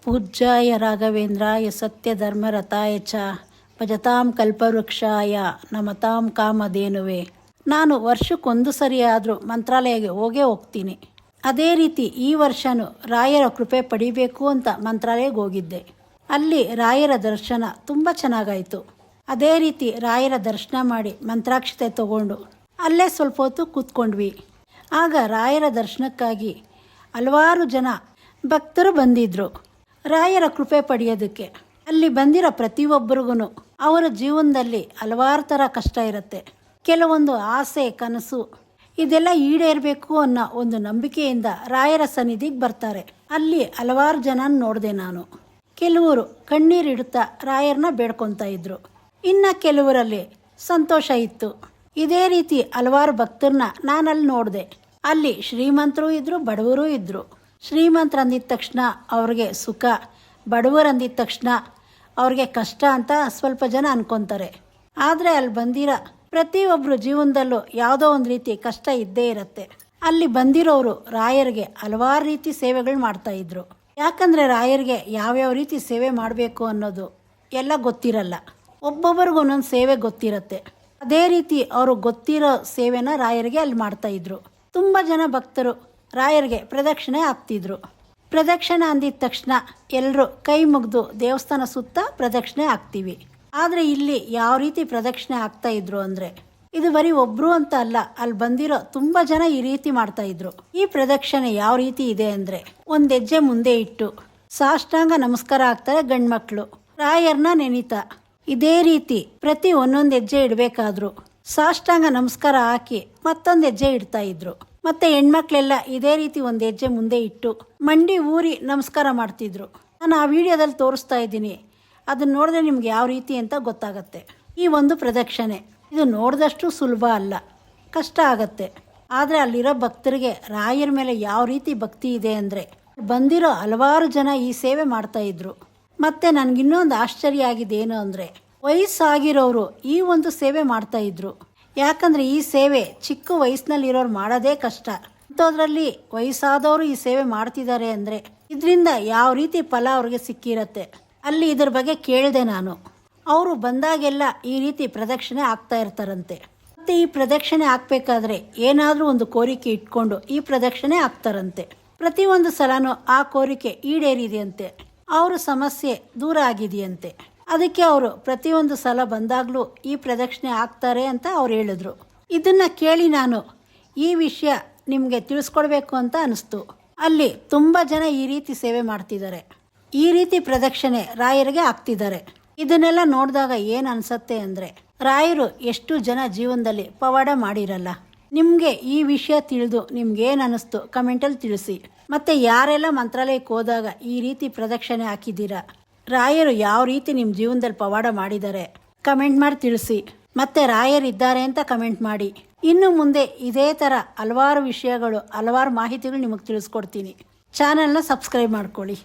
ಪೂಜ್ಯಾಯ ರಾಘವೇಂದ್ರಾಯ ಸತ್ಯಧರ್ಮರತಾಯ ಚ ಭಜತಾಂ ಕಲ್ಪವೃಕ್ಷಾಯ ನಮತಾಂ ಕಾಮಧೇನುವೆ. ನಾನು ವರ್ಷಕ್ಕೊಂದು ಸರಿಯಾದರೂ ಮಂತ್ರಾಲಯಕ್ಕೆ ಹೋಗ್ತೀನಿ. ಅದೇ ರೀತಿ ಈ ವರ್ಷವೂ ರಾಯರ ಕೃಪೆ ಪಡಿಬೇಕು ಅಂತ ಮಂತ್ರಾಲಯಕ್ಕೆ ಹೋಗಿದ್ದೆ. ಅಲ್ಲಿ ರಾಯರ ದರ್ಶನ ತುಂಬ ಚೆನ್ನಾಗಾಯಿತು. ಅದೇ ರೀತಿ ರಾಯರ ದರ್ಶನ ಮಾಡಿ ಮಂತ್ರಾಕ್ಷತೆ ತಗೊಂಡು ಅಲ್ಲೇ ಸ್ವಲ್ಪ ಹೊತ್ತು ಕೂತ್ಕೊಂಡ್ವಿ. ಆಗ ರಾಯರ ದರ್ಶನಕ್ಕಾಗಿ ಹಲವಾರು ಜನ ಭಕ್ತರು ಬಂದಿದ್ದರು ರಾಯರ ಕೃಪೆ ಪಡೆಯೋದಕ್ಕೆ. ಅಲ್ಲಿ ಬಂದಿರೋ ಪ್ರತಿಯೊಬ್ಬರಿಗೂ ಅವರ ಜೀವನದಲ್ಲಿ ಹಲವಾರು ಥರ ಕಷ್ಟ ಇರುತ್ತೆ. ಕೆಲವೊಂದು ಆಸೆ ಕನಸು ಇದೆಲ್ಲ ಈಡೇರಬೇಕು ಅನ್ನೋ ಒಂದು ನಂಬಿಕೆಯಿಂದ ರಾಯರ ಸನ್ನಿಧಿಗೆ ಬರ್ತಾರೆ. ಅಲ್ಲಿ ಹಲವಾರು ಜನ ನೋಡಿದೆ ನಾನು. ಕೆಲವರು ಕಣ್ಣೀರಿಡುತ್ತಾ ರಾಯರನ್ನ ಬೇಡ್ಕೊತಾ ಇದ್ರು. ಇನ್ನು ಕೆಲವರಲ್ಲಿ ಸಂತೋಷ ಇತ್ತು. ಇದೇ ರೀತಿ ಹಲವಾರು ಭಕ್ತರನ್ನ ನಾನಲ್ಲಿ ನೋಡಿದೆ. ಅಲ್ಲಿ ಶ್ರೀಮಂತರು ಇದ್ದರು, ಬಡವರು ಇದ್ದರು. ಶ್ರೀಮಂತರು ಅಂದಿದ ತಕ್ಷಣ ಅವ್ರಿಗೆ ಸುಖ, ಬಡವರು ಅಂದಿದ ತಕ್ಷಣ ಅವ್ರಿಗೆ ಕಷ್ಟ ಅಂತ ಸ್ವಲ್ಪ ಜನ ಅನ್ಕೊತಾರೆ. ಆದರೆ ಅಲ್ಲಿ ಬಂದಿರೋ ಪ್ರತಿಯೊಬ್ಬರು ಜೀವನದಲ್ಲೂ ಯಾವುದೋ ಒಂದು ರೀತಿ ಕಷ್ಟ ಇದ್ದೇ ಇರುತ್ತೆ. ಅಲ್ಲಿ ಬಂದಿರೋರು ರಾಯರಿಗೆ ಹಲವಾರು ರೀತಿ ಸೇವೆಗಳು ಮಾಡ್ತಾಯಿದ್ರು. ಯಾಕಂದರೆ ರಾಯರಿಗೆ ಯಾವ್ಯಾವ ರೀತಿ ಸೇವೆ ಮಾಡಬೇಕು ಅನ್ನೋದು ಎಲ್ಲ ಗೊತ್ತಿರಲ್ಲ. ಒಬ್ಬೊಬ್ಬರಿಗೂ ಒಂದೊಂದು ಸೇವೆ ಗೊತ್ತಿರುತ್ತೆ. ಅದೇ ರೀತಿ ಅವರು ಗೊತ್ತಿರೋ ಸೇವೆನ ರಾಯರಿಗೆ ಅಲ್ಲಿ ಮಾಡ್ತಾಯಿದ್ರು. ತುಂಬ ಜನ ಭಕ್ತರು ರಾಯರಿಗೆ ಪ್ರದಕ್ಷಿಣೆ ಹಾಕ್ತಿದ್ರು. ಪ್ರದಕ್ಷಿಣೆ ಅಂದಿದ ತಕ್ಷಣ ಎಲ್ಲರೂ ಕೈ ಮುಗಿದು ದೇವಸ್ಥಾನ ಸುತ್ತ ಪ್ರದಕ್ಷಿಣೆ ಹಾಕ್ತೀವಿ. ಆದರೆ ಇಲ್ಲಿ ಯಾವ ರೀತಿ ಪ್ರದಕ್ಷಿಣೆ ಹಾಕ್ತಾಯಿದ್ರು ಅಂದರೆ, ಇದು ಬರೀ ಒಬ್ಬರು ಅಂತ ಅಲ್ಲ, ಅಲ್ಲಿ ಬಂದಿರೋ ತುಂಬ ಜನ ಈ ರೀತಿ ಮಾಡ್ತಾಯಿದ್ರು. ಈ ಪ್ರದಕ್ಷಿಣೆ ಯಾವ ರೀತಿ ಇದೆ ಅಂದರೆ, ಒಂದು ಹೆಜ್ಜೆ ಮುಂದೆ ಇಟ್ಟು ಸಾಷ್ಟಾಂಗ ನಮಸ್ಕಾರ ಹಾಕ್ತಾರೆ ಗಂಡ್ಮಕ್ಳು ರಾಯರ್ನ ನೆನೀತಾ. ಇದೇ ರೀತಿ ಪ್ರತಿ ಒಂದೊಂದು ಹೆಜ್ಜೆ ಇಡಬೇಕಾದ್ರು ಸಾಷ್ಟಾಂಗ ನಮಸ್ಕಾರ ಹಾಕಿ ಮತ್ತೊಂದು ಹೆಜ್ಜೆ ಇಡ್ತಾ ಇದ್ರು. ಮತ್ತು ಹೆಣ್ಮಕ್ಳೆಲ್ಲ ಇದೇ ರೀತಿ ಒಂದು ಹೆಜ್ಜೆ ಮುಂದೆ ಇಟ್ಟು ಮಂಡಿ ಊರಿ ನಮಸ್ಕಾರ ಮಾಡ್ತಿದ್ರು. ನಾನು ಆ ವಿಡಿಯೋದಲ್ಲಿ ತೋರಿಸ್ತಾ ಇದ್ದೀನಿ. ಅದನ್ನು ನೋಡಿದ್ರೆ ನಿಮ್ಗೆ ಯಾವ ರೀತಿ ಅಂತ ಗೊತ್ತಾಗತ್ತೆ. ಈ ಒಂದು ಪ್ರದಕ್ಷಿಣೆ ಇದು ನೋಡಿದಷ್ಟು ಸುಲಭ ಅಲ್ಲ, ಕಷ್ಟ ಆಗತ್ತೆ. ಆದರೆ ಅಲ್ಲಿರೋ ಭಕ್ತರಿಗೆ ರಾಯರ ಮೇಲೆ ಯಾವ ರೀತಿ ಭಕ್ತಿ ಇದೆ ಅಂದರೆ, ಬಂದಿರೋ ಹಲವಾರು ಜನ ಈ ಸೇವೆ ಮಾಡ್ತಾಯಿದ್ರು. ಮತ್ತು ನನಗಿನ್ನೊಂದು ಆಶ್ಚರ್ಯ ಆಗಿದೆ ಏನು ಅಂದರೆ, ವಯಸ್ಸಾಗಿರೋರು ಈ ಒಂದು ಸೇವೆ ಮಾಡ್ತಾಯಿದ್ರು. ಯಾಕಂದರೆ ಈ ಸೇವೆ ಚಿಕ್ಕ ವಯಸ್ಸಿನಲ್ಲಿರೋರು ಮಾಡೋದೇ ಕಷ್ಟ. ಅಂಥದ್ರಲ್ಲಿ ವಯಸ್ಸಾದವರು ಈ ಸೇವೆ ಮಾಡ್ತಿದ್ದಾರೆ ಅಂದರೆ ಇದರಿಂದ ಯಾವ ರೀತಿ ಫಲ ಅವ್ರಿಗೆ ಸಿಕ್ಕಿರತ್ತೆ. ಅಲ್ಲಿ ಇದ್ರ ಬಗ್ಗೆ ಕೇಳಿದೆ ನಾನು. ಅವರು ಬಂದಾಗೆಲ್ಲ ಈ ರೀತಿ ಪ್ರದಕ್ಷಿಣೆ ಆಗ್ತಾ ಇರ್ತಾರಂತೆ. ಮತ್ತು ಈ ಪ್ರದಕ್ಷಿಣೆ ಹಾಕ್ಬೇಕಾದ್ರೆ ಏನಾದರೂ ಒಂದು ಕೋರಿಕೆ ಇಟ್ಕೊಂಡು ಈ ಪ್ರದಕ್ಷಿಣೆ ಹಾಕ್ತಾರಂತೆ. ಪ್ರತಿಯೊಂದು ಸಲನೂ ಆ ಕೋರಿಕೆ ಈಡೇರಿದೆಯಂತೆ, ಅವ್ರ ಸಮಸ್ಯೆ ದೂರ ಆಗಿದೆಯಂತೆ. ಅದಕ್ಕೆ ಅವರು ಪ್ರತಿಯೊಂದು ಸಲ ಬಂದಾಗಲೂ ಈ ಪ್ರದಕ್ಷಿಣೆ ಹಾಕ್ತಾರೆ ಅಂತ ಅವ್ರು ಹೇಳಿದ್ರು. ಇದನ್ನು ಕೇಳಿ ನಾನು ಈ ವಿಷಯ ನಿಮಗೆ ತಿಳಿಸ್ಕೊಡ್ಬೇಕು ಅಂತ ಅನಿಸ್ತು. ಅಲ್ಲಿ ತುಂಬ ಜನ ಈ ರೀತಿ ಸೇವೆ ಮಾಡ್ತಿದ್ದಾರೆ, ಈ ರೀತಿ ಪ್ರದಕ್ಷಿಣೆ ರಾಯರಿಗೆ ಹಾಕ್ತಿದ್ದಾರೆ. ಇದನ್ನೆಲ್ಲ ನೋಡಿದಾಗ ಏನು ಅನಿಸುತ್ತೆ ಅಂದರೆ, ರಾಯರು ಎಷ್ಟು ಜನ ಜೀವನದಲ್ಲಿ ಪವಾಡ ಮಾಡಿರಲ್ಲ. ನಿಮಗೆ ಈ ವಿಷಯ ತಿಳಿದು ನಿಮ್ಗೇನು ಅನ್ನಿಸ್ತು ಕಮೆಂಟಲ್ಲಿ ತಿಳಿಸಿ. ಮತ್ತು ಯಾರೆಲ್ಲ ಮಂತ್ರಾಲಯಕ್ಕೆ ಹೋದಾಗ ಈ ರೀತಿ ಪ್ರದಕ್ಷಿಣೆ ಹಾಕಿದ್ದೀರಾ, ರಾಯರು ಯಾವ ರೀತಿ ನಿಮ್ಮ ಜೀವನದಲ್ಲಿ ಪವಾಡ ಮಾಡಿದ್ದಾರೆ ಕಮೆಂಟ್ ಮಾಡಿ ತಿಳಿಸಿ. ಮತ್ತು ರಾಯರಿದ್ದಾರೆ ಅಂತ ಕಮೆಂಟ್ ಮಾಡಿ. ಇನ್ನು ಮುಂದೆ ಇದೇ ಥರ ಹಲವಾರು ವಿಷಯಗಳು, ಹಲವಾರು ಮಾಹಿತಿಗಳು ನಿಮಗೆ ತಿಳಿಸ್ಕೊಡ್ತೀನಿ. ಚಾನಲ್ನ ಸಬ್ಸ್ಕ್ರೈಬ್ ಮಾಡ್ಕೊಳ್ಳಿ.